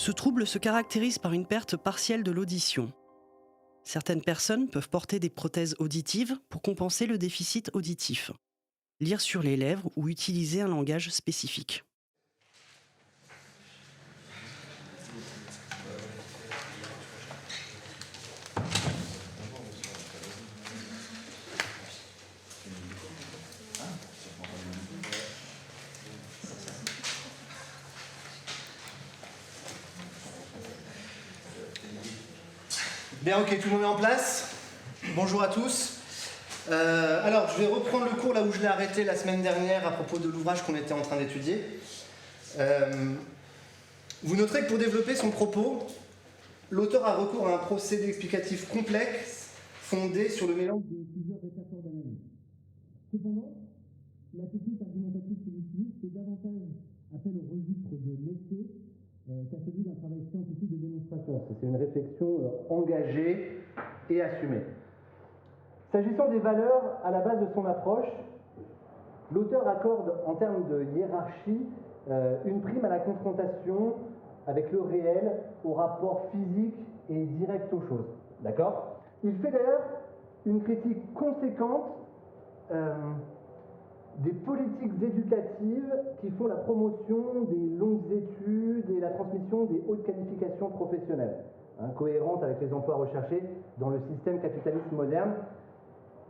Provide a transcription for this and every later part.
Ce trouble se caractérise par une perte partielle de l'audition. Certaines personnes peuvent porter des prothèses auditives pour compenser le déficit auditif, lire sur les lèvres ou utiliser un langage spécifique. Bien, ok, tout le monde est en place. Bonjour à tous. Alors, je vais reprendre le cours là où je l'ai arrêté la semaine dernière à propos de l'ouvrage qu'on était en train d'étudier. Vous noterez que pour développer son propos, l'auteur a recours à un procédé explicatif complexe fondé sur le mélange de plusieurs répertoires d'analyse. Cependant, la technique argumentative qu'il utilise fait davantage appel au registre de l'essai qu'à celui d'un travail scientifique de démonstration. C'est une réflexion engagée et assumée. S'agissant des valeurs à la base de son approche, l'auteur accorde en termes de hiérarchie une prime à la confrontation avec le réel, au rapport physique et direct aux choses. D'accord ? Il fait d'ailleurs une critique conséquente des politiques éducatives qui font la promotion des longues études et la transmission des hautes qualifications professionnelles, cohérentes avec les emplois recherchés dans le système capitaliste moderne,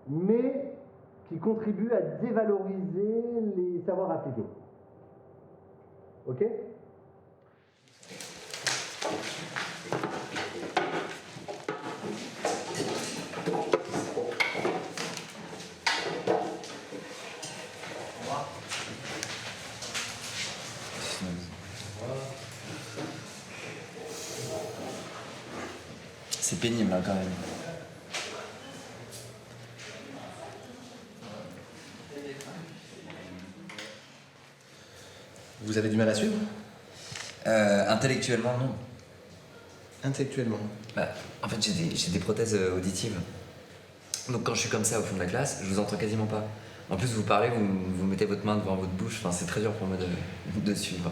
mais qui contribuent à dévaloriser les savoirs appliqués. Ok ? C'est pénible hein, quand même. Vous avez du mal à suivre ? Intellectuellement, non. Intellectuellement. En fait, j'ai des prothèses auditives. Donc quand je suis comme ça au fond de la classe, je vous entends quasiment pas. En plus, vous parlez, vous mettez votre main devant votre bouche. Enfin, c'est très dur pour moi de suivre.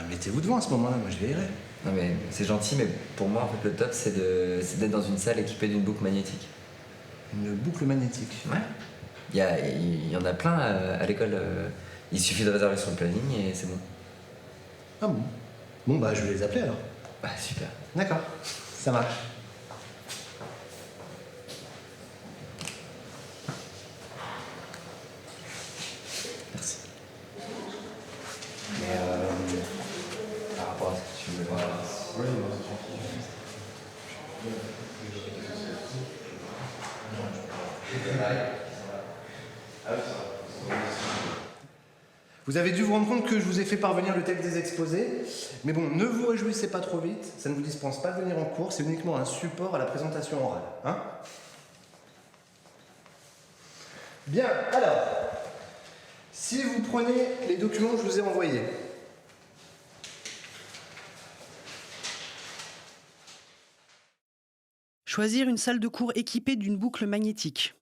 Mettez-vous devant à ce moment-là, moi je verrai. Non mais c'est gentil, mais pour moi, en fait, le top, c'est d'être dans une salle équipée d'une boucle magnétique. Une boucle magnétique. Ouais. Il y en a plein à l'école. Il suffit de réserver sur le planning et c'est bon. Ah bon ? Bon, je vais les appeler alors. Super. D'accord, ça marche. Merci. Mais par rapport à ce que tu voulais voir. Vous avez dû vous rendre compte que je vous ai fait parvenir le texte des exposés, mais bon, ne vous réjouissez pas trop vite, ça ne vous dispense pas de venir en cours, c'est uniquement un support à la présentation orale. Bien, alors, si vous prenez les documents que je vous ai envoyés, Choisir une salle de cours équipée d'une boucle magnétique.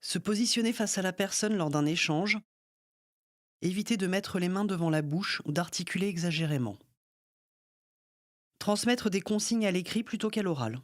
Se positionner face à la personne lors d'un échange. Éviter de mettre les mains devant la bouche ou d'articuler exagérément. Transmettre des consignes à l'écrit plutôt qu'à l'oral.